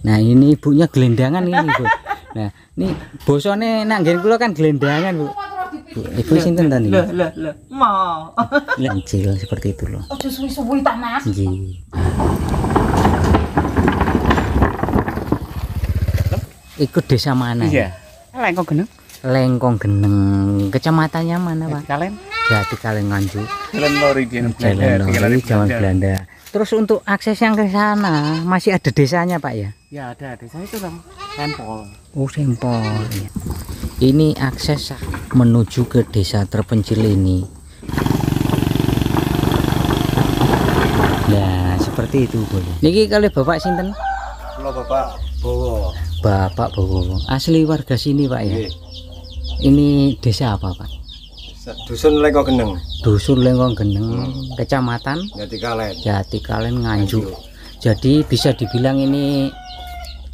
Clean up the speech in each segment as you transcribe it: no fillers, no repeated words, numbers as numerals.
Nah, ini ibunya gelendangan ini, Bu. Nah, ini bosone nak nggen kula kan gelendangan, Bu. Bu, ibu sinten ta niki? Lah, mau. Lancil seperti itu loh. Aja suwi-suwi ta, Mas. Nggih. Ikut desa mana? Iya. Lengkong geneng. Lengkong Geneng. Kecamatannya mana, Pak? Kalen. Jati Kalen Nganjuk. Jalan Lori di Jalan Lori, Jalan Belanda. Terus untuk akses yang ke sana masih ada desanya, Pak ya? Ya ada desa itu kan Sempol. Oh, Sempol. Ya. Ini akses menuju ke desa terpencil ini. Nah, seperti itu, Bu. Niki kali Bapak sinten? Kula Bapak Bowo. Bapak Bowo. Asli warga sini, Pak ya? Nggih. Ini desa apa, Pak? Dusun Lengkong Geneng. Dusun Lengkong Geneng, Kecamatan Jati Kalen. Jati Kalen Nganjuk. Jadi bisa dibilang ini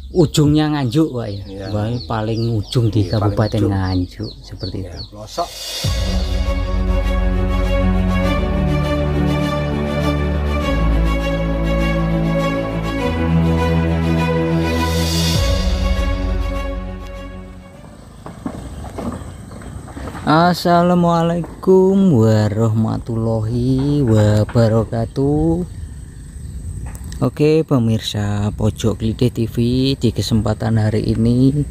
ujungnya Nganjuk, Pak ya. Iya. Wah, paling ujung di Iya, paling Kabupaten ujung. Nganjuk seperti Ya, itu. pelosok. Assalamualaikum warahmatullahi wabarakatuh. Oke pemirsa Pojok Klite TV, di kesempatan hari ini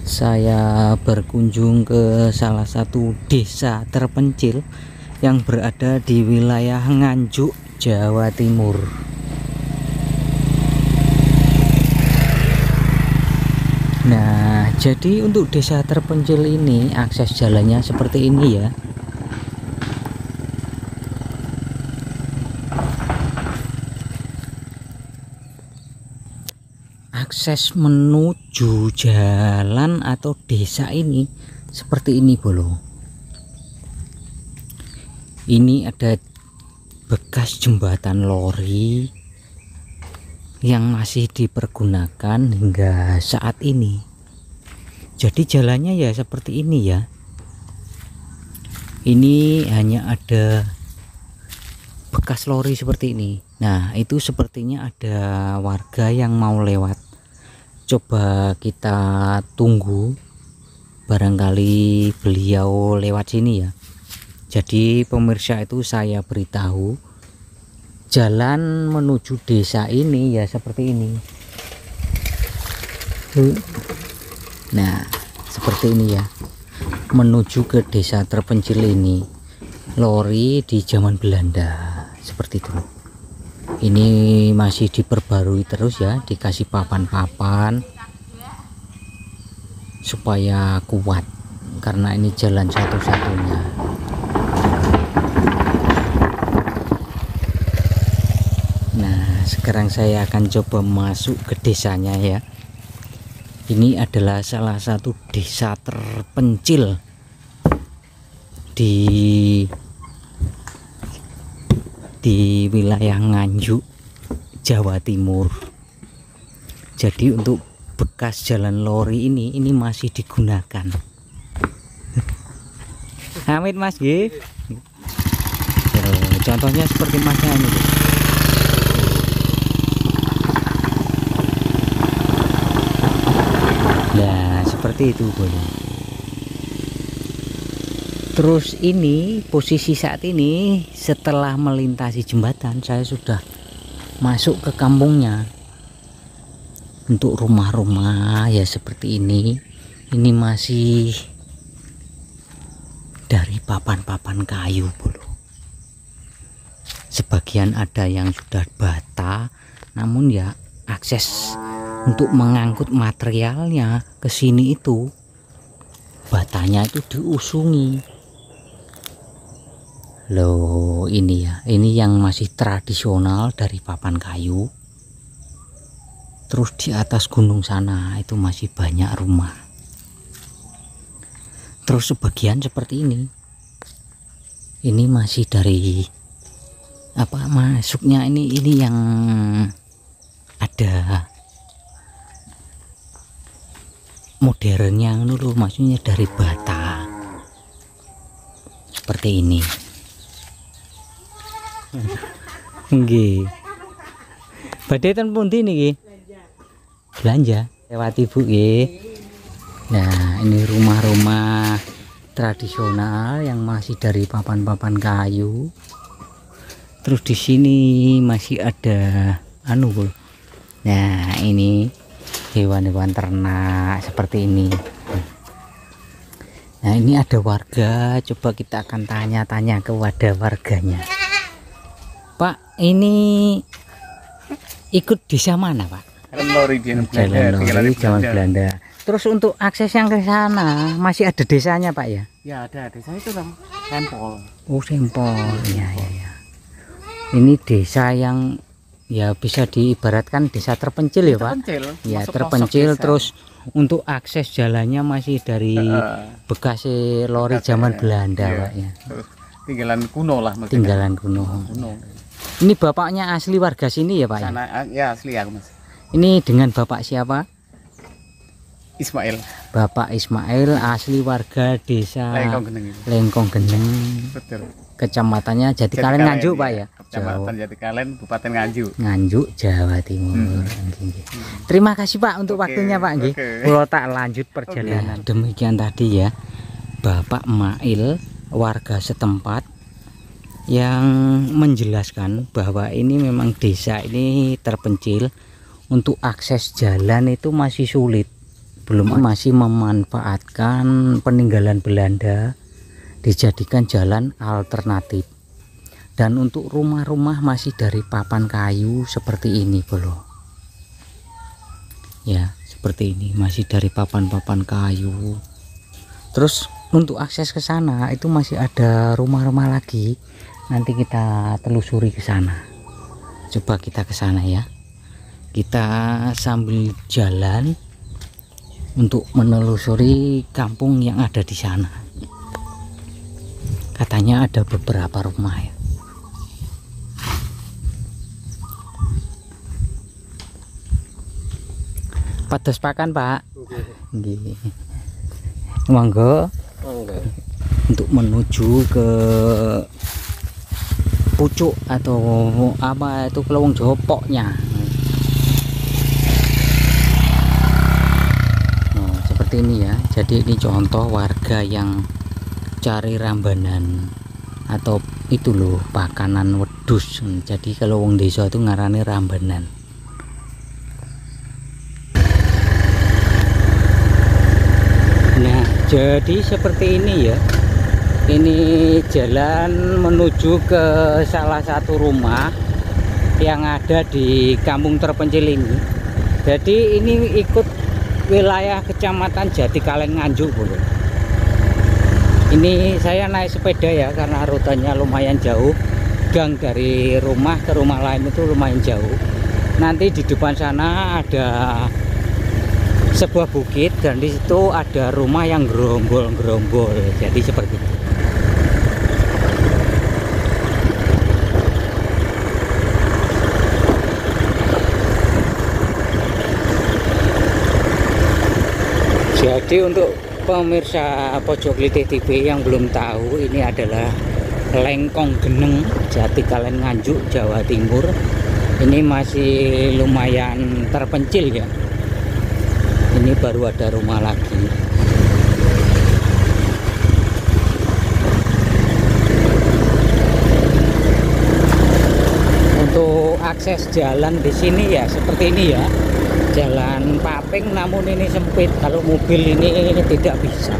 saya berkunjung ke salah satu desa terpencil yang berada di wilayah Nganjuk, Jawa Timur. Nah, jadi untuk desa terpencil ini akses jalannya seperti ini ya. Akses menuju jalan atau desa ini seperti ini, Bolo. Ini ada bekas jembatan lori yang masih dipergunakan hingga saat ini. Jadi jalannya ya seperti ini ya. Ini hanya ada bekas lori seperti ini. Nah, itu sepertinya ada warga yang mau lewat. Coba kita tunggu, barangkali beliau lewat sini ya. Jadi pemirsa, itu saya beritahu jalan menuju desa ini ya seperti ini. Nah, seperti ini ya, menuju ke desa terpencil ini. Lori di zaman Belanda seperti itu. Ini masih diperbarui terus ya, dikasih papan-papan supaya kuat, karena ini jalan satu-satunya. Sekarang saya akan coba masuk ke desanya ya. Ini adalah salah satu desa terpencil di wilayah Nganjuk, Jawa Timur. Jadi untuk bekas jalan lori ini masih digunakan. Amit Mas G. Contohnya seperti Masnya ini. Nah, seperti itu, Bro. Terus ini posisi saat ini setelah melintasi jembatan, saya sudah masuk ke kampungnya. Untuk rumah-rumah ya seperti ini. Ini masih dari papan-papan kayu, Bro. Sebagian ada yang sudah bata, namun ya akses untuk mengangkut materialnya ke sini itu batanya itu diusungi. Loh, ini ya, ini yang masih tradisional dari papan kayu. Terus di atas gunung sana itu masih banyak rumah. Terus sebagian seperti ini. Ini masih dari apa masuknya ini yang ada modernnya dulu, maksudnya dari bata seperti ini. Nggih. Badhe ten pundi niki? belanja lewat ibu ya. Nah ini rumah-rumah tradisional yang masih dari papan-papan kayu. Terus di sini masih ada anu bro. Nah ini hewan-hewan ternak seperti ini. Nah ini ada warga, coba kita akan tanya-tanya kepada warganya. Pak, ini ikut desa mana Pak? Jalan Lori di Jalan Lori, Jalan Belanda. Terus untuk akses yang ke sana masih ada desanya Pak ya? Ya ada, desa itu Sempol. Oh Sempol, ya. Ini desa yang ya bisa diibaratkan desa terpencil ya Pak? Terpencil. Ya masuk terpencil pelosok desa. terus untuk akses jalannya masih dari bekas lori zaman Belanda Iya. Pak ya. Terus tinggalan kuno lah maksudnya. Tinggalan kuno. Kuno. Ini bapaknya asli warga sini ya Pak ya? Sana, ya asli aku Mas. Ini dengan bapak siapa? Ismail. Bapak Ismail asli warga desa Lengkong Geneng itu. Lengkong Geneng, Betul. kecamatannya Jatikalen Nganjuk Pak ya? Kecamatan Jatikalen, Kabupaten Nganjuk. Nganjuk Jawa Timur. Nggih. Terima kasih Pak untuk Oke, waktunya Pak nggih. oke. Kula tak lanjut perjalanan. Demikian tadi ya Bapak Mail warga setempat yang menjelaskan bahwa ini memang desa ini terpencil, untuk akses jalan itu masih sulit. Belum masih memanfaatkan peninggalan Belanda dijadikan jalan alternatif. Dan untuk rumah-rumah masih dari papan kayu seperti ini bro. Ya seperti ini masih dari papan-papan kayu. Terus untuk akses ke sana itu masih ada rumah-rumah lagi. Nanti kita telusuri ke sana. Coba kita ke sana ya. Kita sambil jalan untuk menelusuri kampung yang ada di sana. Katanya ada beberapa rumah ya. Pados pakan Pak. Nggih. Monggo untuk menuju ke pucuk atau apa itu kelewong Jawa poknya. Nah, seperti ini ya. Jadi ini contoh warga yang cari rambanan atau itu loh pakanan wedhus. Jadi kalau wong desa itu ngarani rambanan. Nah jadi seperti ini ya, ini jalan menuju ke salah satu rumah yang ada di kampung terpencil ini. Jadi ini ikut wilayah kecamatan Jatikalen Nganjuk bro. Ini saya naik sepeda ya karena rutenya lumayan jauh, gang dari rumah ke rumah lain itu lumayan jauh. Nanti di depan sana ada sebuah bukit dan di situ ada rumah yang gerombol-gerombol. Jadi seperti itu. Jadi untuk pemirsa Pojok Kelitih TV yang belum tahu, ini adalah Lengkong Geneng, Jatikalen Nganjuk, Jawa Timur. Ini masih lumayan terpencil ya. Ini baru ada rumah lagi. Untuk akses jalan di sini ya seperti ini ya. Jalan paping namun ini sempit. Kalau mobil ini tidak bisa.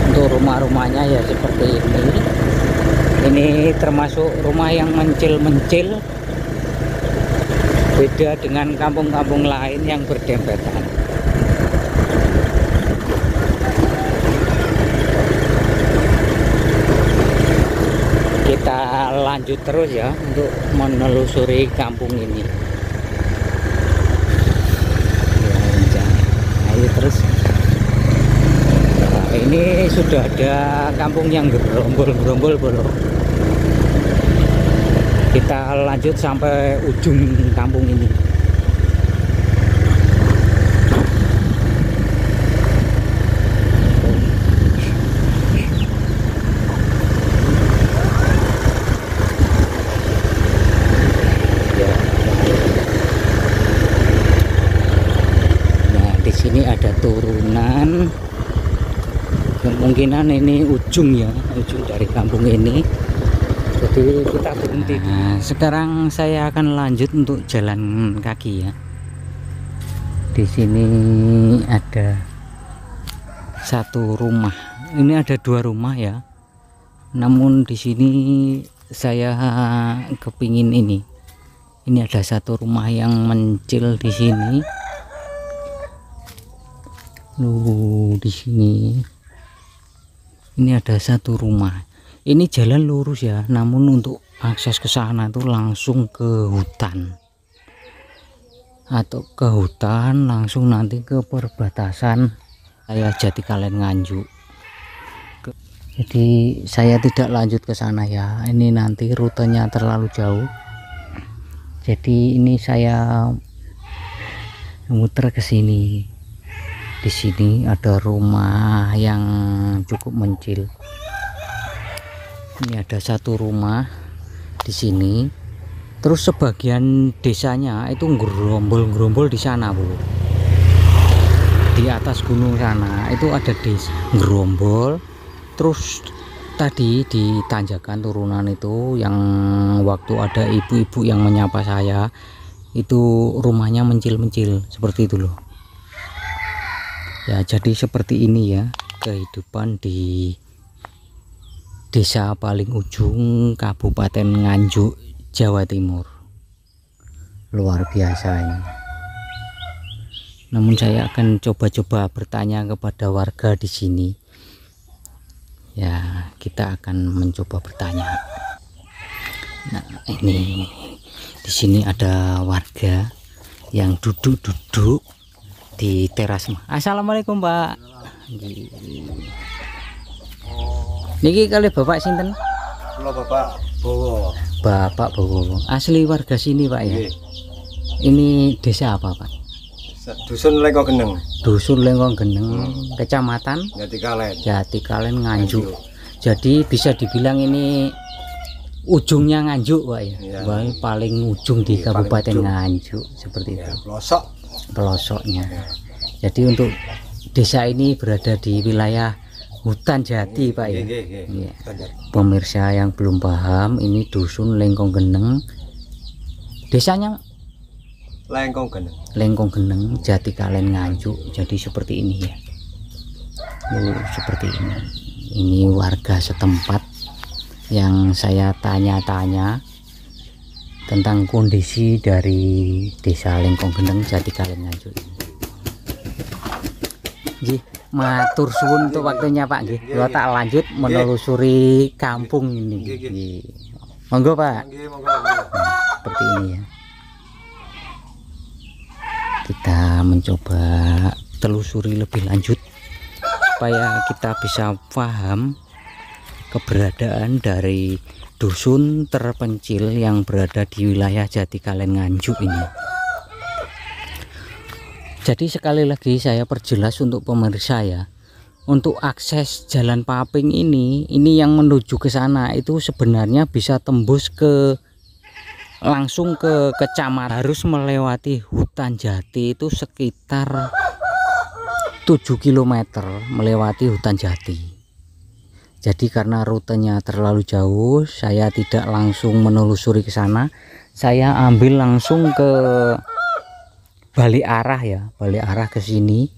Untuk rumah-rumahnya ya seperti ini. Ini termasuk rumah yang mencil-mencil. Beda dengan kampung-kampung lain yang berdempetan. Kita lanjut terus ya untuk menelusuri kampung ini. Ayo terus. Nah, ini sudah ada kampung yang gerombol-gerombol bro. Kita lanjut sampai ujung kampung ini. turunan, kemungkinan ini ujung ya, ujung dari kampung ini. Jadi kita berhenti. Nah, sekarang saya akan lanjut untuk jalan kaki ya. Di sini ada satu rumah. Ini ada dua rumah ya. Namun di sini saya kepingin ini. Ini ada satu rumah yang mencil di sini. Di sini. Ini ada satu rumah. Ini jalan lurus ya, namun untuk akses ke sana itu langsung ke hutan. Atau ke hutan langsung nanti ke perbatasan saya Jatikalen Nganjuk. Jadi saya tidak lanjut ke sana ya. Ini nanti rutenya terlalu jauh. Jadi ini saya muter ke sini. Di sini ada rumah yang cukup mencil. Ini ada satu rumah di sini. Terus sebagian desanya itu gerombol-gerombol di sana, Bu. Di atas gunung sana itu ada desa gerombol. Terus tadi di tanjakan turunan itu yang waktu ada ibu-ibu yang menyapa saya, itu rumahnya mencil-mencil seperti itu loh. Ya, jadi seperti ini ya kehidupan di desa paling ujung Kabupaten Nganjuk, Jawa Timur. Luar biasa ini. Namun saya akan coba-coba bertanya kepada warga di sini. Ya, kita akan mencoba bertanya. Nah, ini di sini ada warga yang duduk-duduk di teras. Assalamualaikum, Pak. Niki kali Bapak sinten? Kula Bapak Bowo. Bapak Bowo. Asli warga sini, Pak ya. Nggih. Ini desa apa, Pak? Dusun Lengko Geneng, Dusun Lengkong Geneng, Kecamatan Jatikalen. Jatikalen Nganjuk. Jadi bisa dibilang ini ujungnya Nganjuk, Pak ya. Iya. Wah, paling ujung di Iya, paling Kabupaten ujung. Nganjuk seperti Ya, itu. pelosok. Pelosoknya. Jadi untuk desa ini berada di wilayah hutan jati, Pak ya. Iya. Standar. Pemirsa yang belum paham, ini Dusun Lengkong Geneng. Desanya Lengko Geneng. Lengkong Geneng, Jatikalen Nganjuk. Jadi seperti ini ya. Seperti ini. Ini warga setempat yang saya tanya-tanya tentang kondisi dari desa Lengkong Geneng, Jatikalen Nganjuk ini. Nggih, matur suwun untuk waktunya, Pak nggih. Kula tak lanjut menelusuri kampung ini. Nggih. Monggo, Pak. Nggih, monggo. Seperti ini ya. Kita mencoba telusuri lebih lanjut supaya kita bisa paham keberadaan dari dusun terpencil yang berada di wilayah Jatikalen Nganjuk ini. Jadi sekali lagi saya perjelas untuk pemirsa ya, untuk akses Jalan Paping ini yang menuju ke sana itu sebenarnya bisa tembus ke langsung ke kecamatan, harus melewati hutan jati itu sekitar 7 km melewati hutan jati. Jadi karena rutenya terlalu jauh, saya tidak langsung menelusuri ke sana. Saya ambil langsung ke balik arah ya, balik arah ke sini,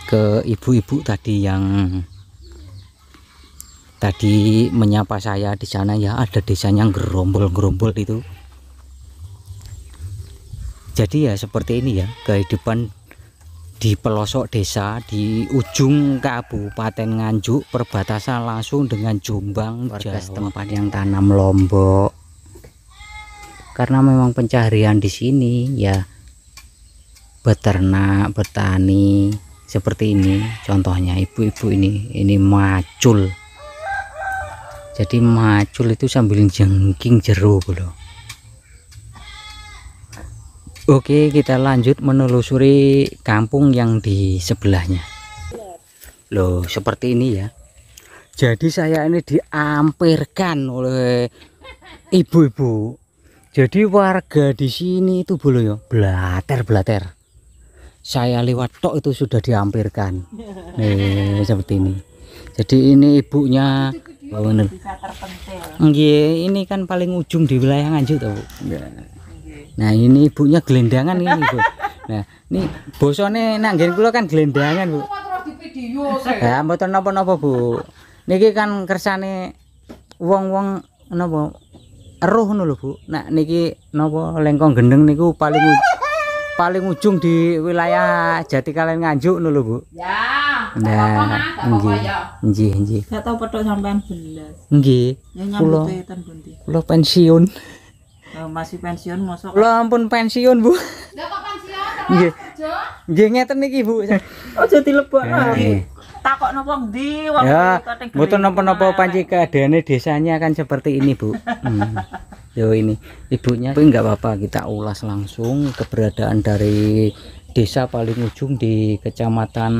ke ibu-ibu tadi yang tadi menyapa saya di sana ya, ada desanya gerombol-gerombol itu. Jadi ya seperti ini ya kehidupan di pelosok desa di ujung Kabupaten Nganjuk, perbatasan langsung dengan Jombang, warga setempat yang tanam lombok. Karena memang pencaharian di sini ya beternak, bertani seperti ini. Contohnya ibu-ibu ini macul. Jadi macul itu sambil jengking jeruk loh. Oke, kita lanjut menelusuri kampung yang di sebelahnya. Loh, seperti ini ya. Jadi saya ini diampirkan oleh ibu-ibu. Jadi warga di sini itu boleh ya, blater-blater. saya lewat tok itu sudah dihampirkan. Nih seperti ini. Jadi ini ibunya. Oh, bener. Nggih, ini kan paling ujung di wilayah Nganjuk toh, Bu. Nah, ini ibunya gelendangan ini, Bu. Nah, ini bosone nak nggen kula kan gelendangan, Bu. Ya, mboten napa-napa, Bu. Niki kan kersane wong-wong napa eruh ngono lho, Bu. Nah, niki napa lengkong gendeng niku paling ujung di wilayah Jatikalen Nganjuk ngono lho, Bu. Ya. Nah, nggih. Gak tau petok sampean belas. Nggih. Ya nyambut wetan pundi. Kula pensiun. Masih pensiun mosok. Kula ampun pensiun, Bu. Lah kok pensiun Nggih. kerja? Nggih ngeten iki, Bu. Aja dilebokno. Nggih. Takokno wong ndi wong Ya, kateng mboten napa-napa panci keadaannya desanya kan seperti ini, Bu. Yo ini ibunya, tapi enggak apa-apa kita ulas langsung keberadaan dari desa paling ujung di Kecamatan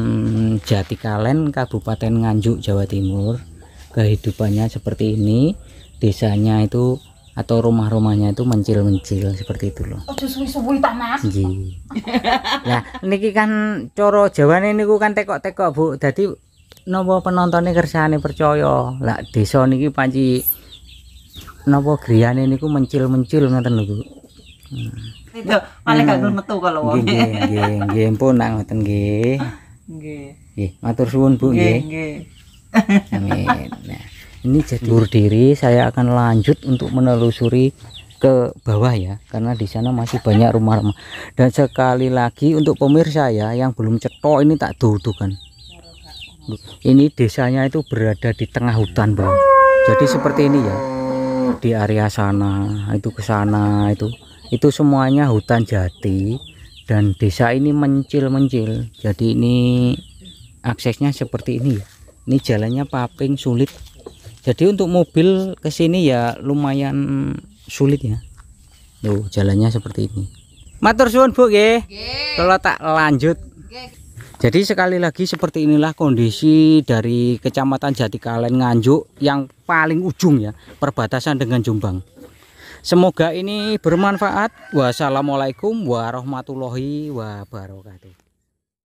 Jatikalen, Kabupaten Nganjuk, Jawa Timur. Kehidupannya seperti ini, desanya itu atau rumah-rumahnya itu mencil-mencil seperti itu loh. Aja suwi-suwi ta, Mas. Nggih. Nah, niki kan cara Jawane niku kan tekok-tekok, Bu. Dadi napa penontone kersane percaya. Lah desa niki panci napa griyane niku mencil-mencil ngoten lho, Bu. Yo, paling gak metu kalau wong. Nggih, pun nak ngoten nggih. Nggih. Nggih, matur suwun, Bu, nggih. Nggih. Amin. Nah, ini jadi undur diri, saya akan lanjut untuk menelusuri ke bawah ya, karena di sana masih banyak rumah-rumah. Dan sekali lagi untuk pemirsa ya yang belum cetok ini tak dudukan. Ini desanya itu berada di tengah hutan, Bang. Jadi seperti ini ya. Di area sana, itu ke sana itu semuanya hutan jati dan desa ini mencil-mencil. Jadi ini aksesnya seperti ini ya. Ini jalannya paping sulit. Jadi untuk mobil ke sini ya lumayan sulit ya. Tuh jalannya seperti ini. Matur suwun, Bu nggih. Kalau tak lanjut. Jadi sekali lagi seperti inilah kondisi dari Kecamatan Jatikalen Nganjuk yang paling ujung ya, perbatasan dengan Jombang. Semoga ini bermanfaat. Wassalamualaikum warahmatullahi wabarakatuh.